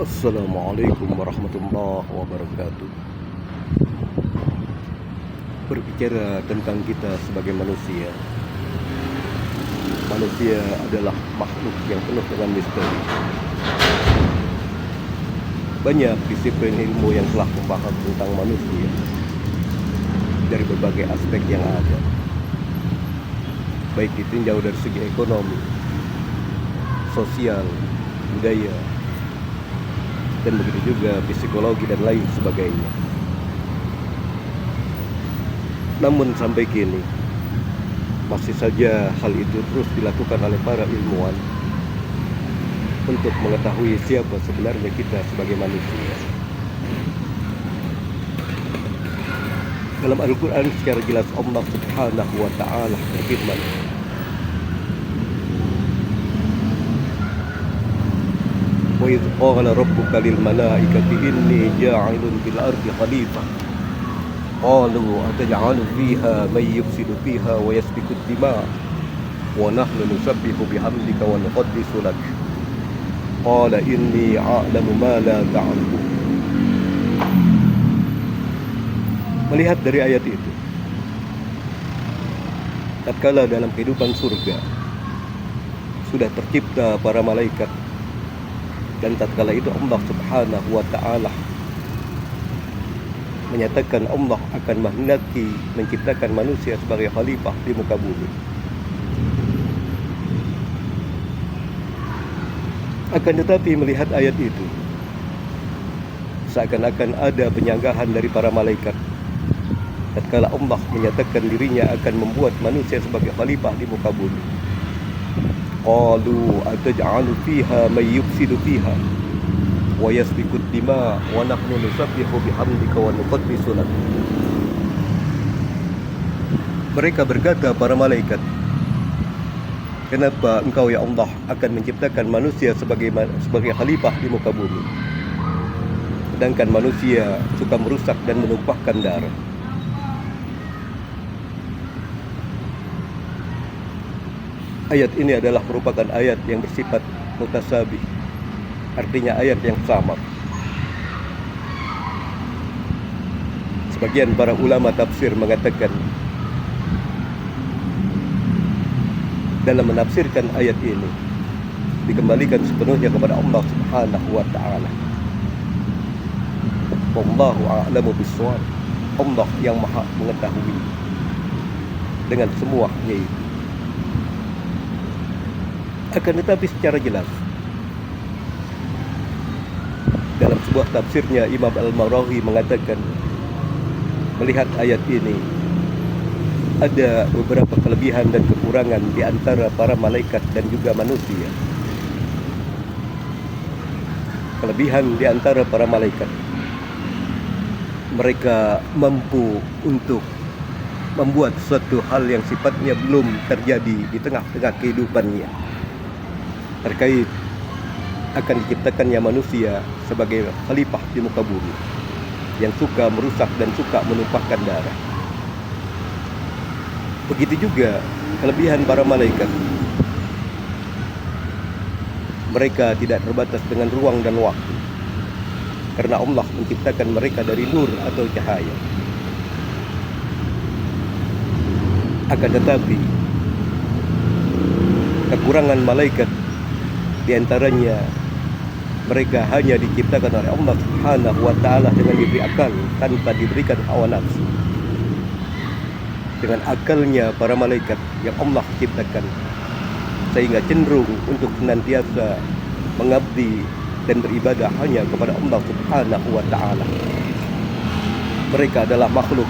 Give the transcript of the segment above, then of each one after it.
Assalamualaikum warahmatullahi wabarakatuh. Berbicara tentang kita sebagai manusia, manusia adalah makhluk yang penuh dengan misteri. Banyak disiplin ilmu yang telah membahas tentang manusia dari berbagai aspek yang ada, baik ditinjau dari segi ekonomi, sosial, budaya, dan begitu juga psikologi dan lain sebagainya. Namun sampai kini masih saja hal itu terus dilakukan oleh para ilmuwan untuk mengetahui siapa sebenarnya kita sebagai manusia. Dalam Al-Quran secara jelas Allah Subhanahu wa Ta'ala berfirman, وَإِذْ قَالَ رَبُّكَ لِلْمَلَائِكَةِ إِنِّي جَاعِلٌ فِي الْأَرْضِ خَلِيفَةً قَالُوا أَتَجْعَلُ فِيهَا مَن يُفْسِدُ فِيهَا وَيَسْفِكُ الدِّمَاءَ وَنَحْنُ نُسَبِّحُ بِحَمْدِكَ وَنُقَدِّسُ لَكَ قَالَ إِنِّي أَعْلَمُ مَا لَا تَعْلَمُونَ. Melihat dari ayat itu, tatkala dalam kehidupan surga sudah tercipta para malaikat, dan tatkala itu Allah Subhanahu wa Ta'ala menyatakan Allah akan menghendaki menciptakan manusia sebagai khalifah di muka bumi. Akan tetapi melihat ayat itu, seakan-akan ada penyanggahan dari para malaikat tatkala Allah menyatakan dirinya akan membuat manusia sebagai khalifah di muka bumi. Qalu ataj'alu fiha may yufsidu fiha wa yasfiku ad-dima wa nahnu nusabbihu bihamdika wa nuqaddisu lak. Mereka berkata para malaikat, kenapa engkau ya Allah akan menciptakan manusia sebagai khalifah di muka bumi, sedangkan manusia suka merusak dan menumpahkan darah? Ayat ini adalah merupakan ayat yang bersifat mutasabih, artinya ayat yang sama. Sebagian para ulama tafsir mengatakan dalam menafsirkan ayat ini dikembalikan sepenuhnya kepada Allah Subhanahu wa Ta'ala. Wallahu a'lamu bis-shawab. Allah yang maha mengetahui dengan semuanya itu. Akan tetapi secara jelas dalam sebuah tafsirnya Imam Al-Marawi mengatakan, melihat ayat ini ada beberapa kelebihan dan kekurangan di antara para malaikat dan juga manusia. Kelebihan di antara para malaikat, mereka mampu untuk membuat suatu hal yang sifatnya belum terjadi di tengah-tengah kehidupannya, terkait akan diciptakannya manusia sebagai khalifah di muka bumi yang suka merusak dan suka menumpahkan darah. Begitu juga kelebihan para malaikat, mereka tidak terbatas dengan ruang dan waktu, karena Allah menciptakan mereka dari nur atau cahaya. Akan tetapi kekurangan malaikat di antaranya, mereka hanya diciptakan oleh Allah Subhanahu wa Ta'ala dengan diberi akal tanpa diberikan hawa nafsu. Dengan akalnya para malaikat yang Allah ciptakan, sehingga cenderung untuk senantiasa mengabdi dan beribadah hanya kepada Allah Subhanahu wa Ta'ala. Mereka adalah makhluk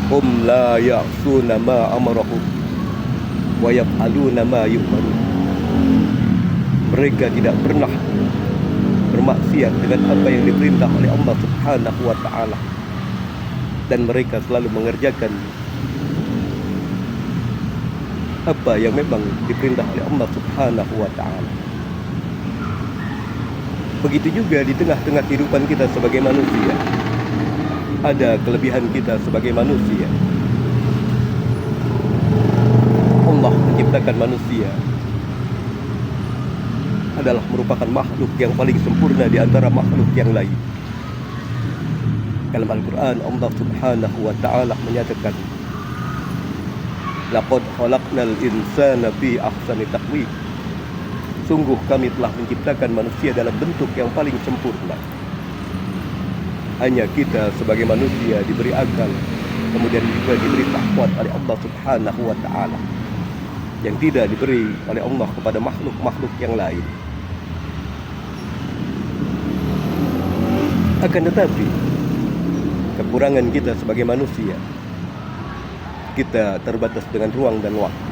hum la ya'suna ma amarahum wa yaf'aluna ma yu'marun. Mereka tidak pernah bermaksiat dengan apa yang diperintah oleh Allah Subhanahu wa Ta'ala, dan mereka selalu mengerjakan apa yang memang diperintah oleh Allah Subhanahu wa Ta'ala. Begitu juga di tengah-tengah kehidupan kita sebagai manusia, ada kelebihan kita sebagai manusia. Allah menciptakan manusia adalah merupakan makhluk yang paling sempurna di antara makhluk yang lain. Dalam Al-Quran Allah Subhanahu wa ta'ala menyatakan, laqad khalaqnal insana fi ahsani taqwim. Sungguh kami telah menciptakan manusia dalam bentuk yang paling sempurna. Hanya kita sebagai manusia diberi akal, kemudian juga diberi takwat oleh Allah Subhanahu wa ta'ala, yang tidak diberi oleh Allah kepada makhluk-makhluk yang lain. Akan tetapi kekurangan kita sebagai manusia, kita terbatas dengan ruang dan waktu.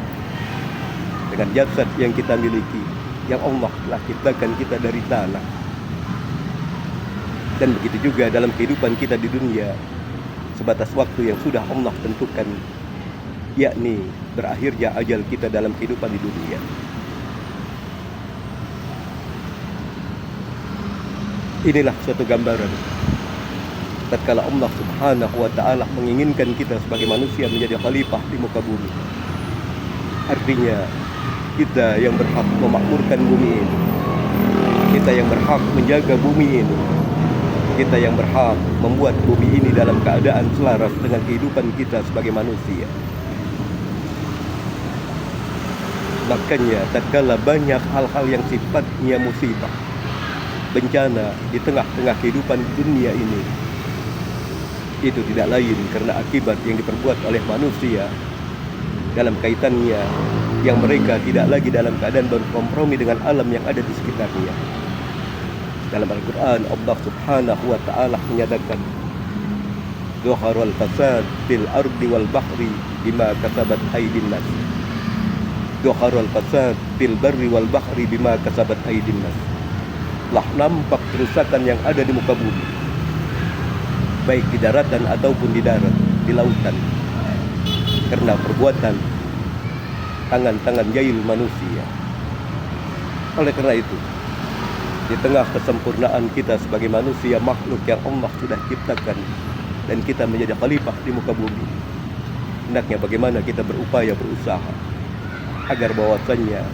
Dengan jasad yang kita miliki, yang Allah telah ciptakan kita dari tanah. Dan begitu juga dalam kehidupan kita di dunia, sebatas waktu yang sudah Allah tentukan, yakni berakhirnya ajal kita dalam kehidupan di dunia. Inilah suatu gambaran tatkala Allah Subhanahu wa ta'ala menginginkan kita sebagai manusia menjadi khalifah di muka bumi. Artinya kita yang berhak memakmurkan bumi ini, kita yang berhak menjaga bumi ini, kita yang berhak membuat bumi ini dalam keadaan selaras dengan kehidupan kita sebagai manusia. Makanya tatkala banyak hal-hal yang sifatnya musibah, bencana di tengah-tengah kehidupan dunia ini, itu tidak lain karena akibat yang diperbuat oleh manusia dalam kaitannya yang mereka tidak lagi dalam keadaan berkompromi dengan alam yang ada di sekitarnya. Dalam Al-Quran Allah Subhanahu wa ta'ala menyatakan, Zuharul fasad fil ardi wal bahri bima kasabat aydin nas. Zuharul fasad fil barri wal bahri bima kasabat aydin nas. Telah nampak kerusakan yang ada di muka bumi, baik di daratan ataupun di darat, di lautan, karena perbuatan tangan-tangan jahil manusia. Oleh karena itu, di tengah kesempurnaan kita sebagai manusia, makhluk yang Allah sudah ciptakan, dan kita menjadi khalifah di muka bumi, hendaknya bagaimana kita berusaha agar bahwasannya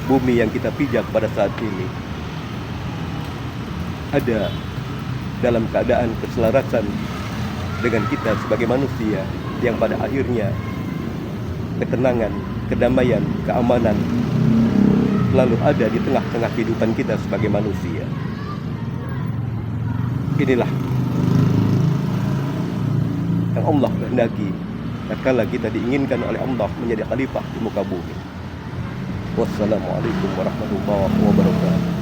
bumi yang kita pijak pada saat ini ada dalam keadaan keselarasan dengan kita sebagai manusia, yang pada akhirnya ketenangan, kedamaian, keamanan selalu ada di tengah-tengah kehidupan kita sebagai manusia. Inilah yang Allah kehendaki tatkala kita diinginkan oleh Allah menjadi khalifah di muka bumi. Wassalamualaikum warahmatullahi wabarakatuh.